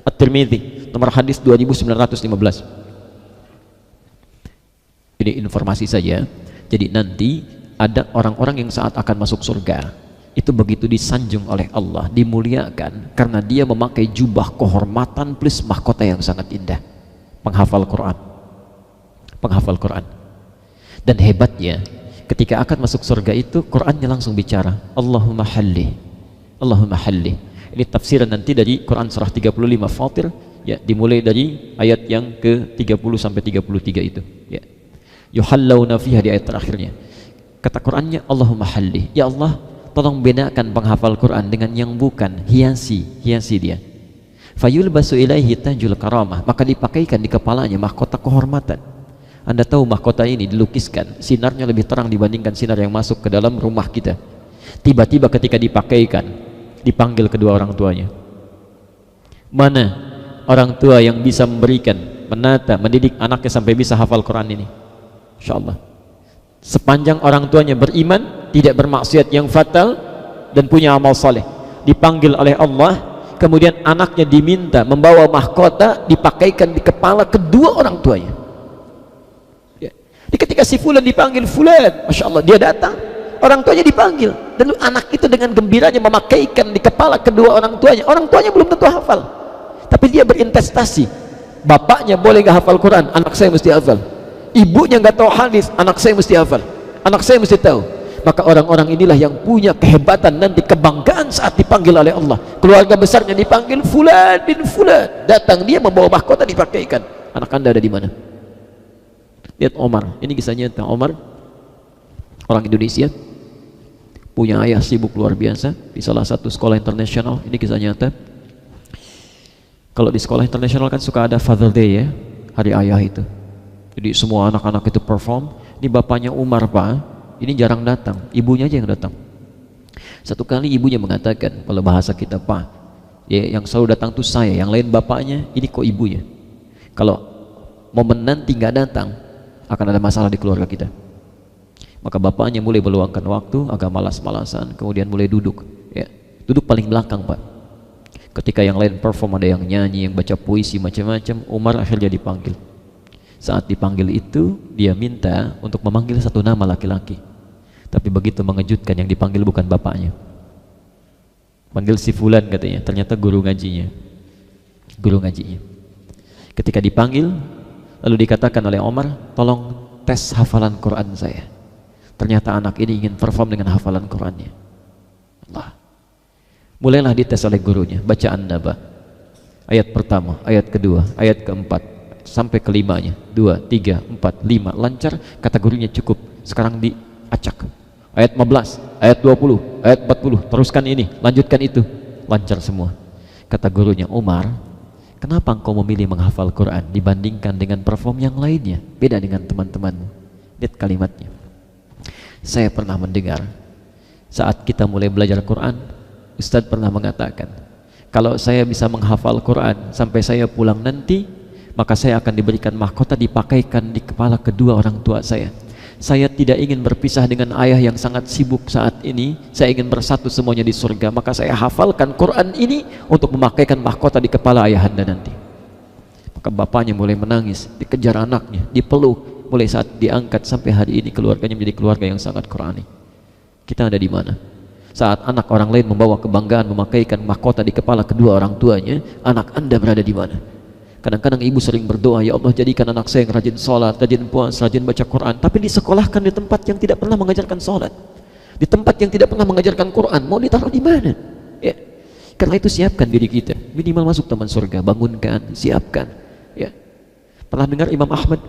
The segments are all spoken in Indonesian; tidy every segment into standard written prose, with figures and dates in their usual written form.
At-Tirmidzi nomor hadis 2915. Ini informasi saja. Jadi nanti ada orang-orang yang saat akan masuk surga itu begitu disanjung oleh Allah, dimuliakan karena dia memakai jubah kehormatan plus mahkota yang sangat indah. Penghafal Quran, penghafal Quran. Dan hebatnya ketika akan masuk surga itu Qurannya langsung bicara, Allahumma halli, Allahumma halli. Ini tafsiran nanti dari Quran surah 35 Fatir, ya, dimulai dari ayat yang ke-30 sampai 33 itu, ya. Yuhallawna fiha, di ayat terakhirnya. Kata Qurannya, Allahumma halli, ya Allah, tolong bedakan penghafal Quran dengan yang bukan, hiasi dia. Fayulbasu ilaihi tajul karamah, maka dipakaikan di kepalanya mahkota kehormatan. Anda tahu mahkota ini dilukiskan, sinarnya lebih terang dibandingkan sinar yang masuk ke dalam rumah kita. Tiba-tiba ketika dipakaikan, dipanggil kedua orang tuanya. Mana orang tua yang bisa memberikan, menata, mendidik anaknya sampai bisa hafal Quran ini? InsyaAllah. Sepanjang orang tuanya beriman, tidak bermaksiat yang fatal, dan punya amal saleh, dipanggil oleh Allah, kemudian anaknya diminta membawa mahkota, dipakaikan di kepala kedua orang tuanya. Ya. Di ketika si Fulan dipanggil, Fulan, Masya Allah, dia datang, orang tuanya dipanggil, dan anak itu dengan gembiranya memakaikan di kepala kedua orang tuanya belum tentu hafal, tapi dia berinvestasi. Bapaknya boleh gak hafal Quran, anak saya mesti hafal. Ibunya nggak tahu hadis, anak saya mesti hafal, anak saya mesti tahu. Maka orang-orang inilah yang punya kehebatan nanti, kebanggaan saat dipanggil oleh Allah. Keluarga besarnya dipanggil Fulan bin Fulan, datang dia membawa mahkota dipakaikan. Anak Anda ada di mana? Lihat Omar, ini kisahnya tentang Omar, orang Indonesia, punya ayah sibuk luar biasa di salah satu sekolah internasional. Ini kisah nyata. Kalau di sekolah internasional kan suka ada Father Day, ya, hari ayah itu. Jadi semua anak-anak itu perform. Ini bapaknya Umar, Pak, ini jarang datang, ibunya aja yang datang. Satu kali ibunya mengatakan, kalau bahasa kita, Pak, ya, yang selalu datang tuh saya, yang lain bapaknya, ini kok ibunya. Kalau momen nanti nggak datang, akan ada masalah di keluarga kita. Maka bapaknya mulai meluangkan waktu, agak malas-malasan, kemudian mulai duduk, ya, duduk paling belakang, Pak. Ketika yang lain perform, ada yang nyanyi, yang baca puisi macam-macam, Umar akhirnya dipanggil. Saat dipanggil itu, dia minta untuk memanggil satu nama laki-laki. Tapi begitu mengejutkan, yang dipanggil bukan bapaknya. Panggil si Fulan katanya, ternyata guru ngajinya. Guru ngajinya. Ketika dipanggil, lalu dikatakan oleh Omar, tolong tes hafalan Quran saya. Ternyata anak ini ingin perform dengan hafalan Qurannya. Allah. Mulailah dites oleh gurunya, bacaan Naba. Ayat pertama, ayat kedua, ayat keempat, sampai kelimanya, 2, 3, 4, 5, lancar. Kata gurunya cukup, sekarang diacak. Ayat 15, ayat 20, ayat 40, teruskan ini, lanjutkan itu, lancar semua. Kata gurunya, Umar, kenapa engkau memilih menghafal Quran dibandingkan dengan perform yang lainnya, beda dengan teman-temanmu? Lihat kalimatnya. Saya pernah mendengar saat kita mulai belajar Quran, Ustadz pernah mengatakan, kalau saya bisa menghafal Quran sampai saya pulang nanti, maka saya akan diberikan mahkota, dipakaikan di kepala kedua orang tua saya. Saya tidak ingin berpisah dengan ayah yang sangat sibuk saat ini. Saya ingin bersatu semuanya di surga. Maka saya hafalkan Quran ini untuk memakaikan mahkota di kepala ayahanda nanti. Maka bapaknya mulai menangis, dikejar anaknya, dipeluk. Mulai saat diangkat sampai hari ini keluarganya menjadi keluarga yang sangat Qurani. Kita ada di mana? Saat anak orang lain membawa kebanggaan memakaikan mahkota di kepala kedua orang tuanya, anak Anda berada di mana? Kadang-kadang ibu sering berdoa, ya Allah jadikan anak saya yang rajin sholat, rajin puasa, rajin baca Quran, tapi disekolahkan di tempat yang tidak pernah mengajarkan sholat, di tempat yang tidak pernah mengajarkan Quran. Mau ditaruh di mana? Ya. Karena itu siapkan diri kita, minimal masuk taman surga, bangunkan, siapkan. Ya. Pernah dengar Imam Ahmad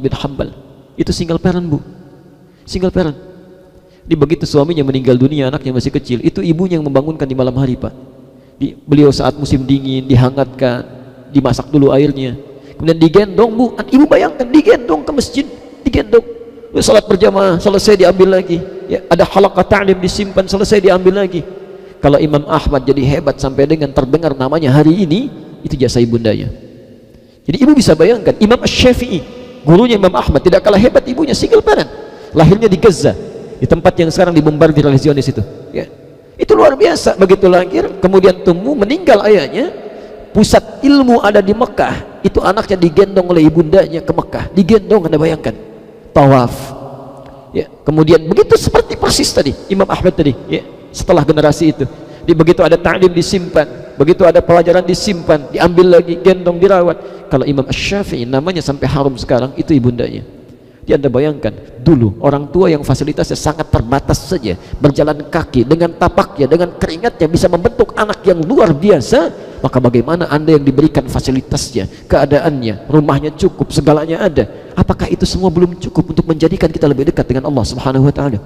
bin Hanbal, itu single parent, Bu, single parent. Di begitu suaminya meninggal dunia, anaknya masih kecil, itu ibunya yang membangunkan di malam hari, Pak. Beliau saat musim dingin dihangatkan, dimasak dulu airnya, kemudian digendong, Bu, ibu bayangkan, digendong ke masjid, digendong, salat berjamaah, selesai diambil lagi, ya, ada halaqah ta'lim disimpan, selesai diambil lagi. Kalau Imam Ahmad jadi hebat sampai dengan terdengar namanya hari ini, itu jasa ibundanya. Jadi ibu bisa bayangkan, Imam Asy-Syafi'i, gurunya Imam Ahmad, tidak kalah hebat ibunya, single parent, lahirnya di Gaza, di tempat yang sekarang dibombardir oleh Zionis itu, ya. Itu luar biasa. Begitu lahir, kemudian tumbuh, meninggal ayahnya, pusat ilmu ada di Mekah, itu anaknya digendong oleh ibundanya ke Mekah, digendong. Anda bayangkan, tawaf ya. Kemudian begitu seperti persis tadi Imam Ahmad tadi ya, setelah generasi itu begitu ada ta'lim disimpan, begitu ada pelajaran disimpan, diambil lagi, gendong, dirawat. Kalau Imam Asy-Syafi'i namanya sampai harum sekarang, itu ibundanya. Jadi Anda bayangkan dulu orang tua yang fasilitasnya sangat terbatas saja, berjalan kaki dengan tapaknya, dengan keringatnya bisa membentuk anak yang luar biasa, maka bagaimana Anda yang diberikan fasilitasnya, keadaannya, rumahnya cukup, segalanya ada, apakah itu semua belum cukup untuk menjadikan kita lebih dekat dengan Allah Subhanahu wa taala?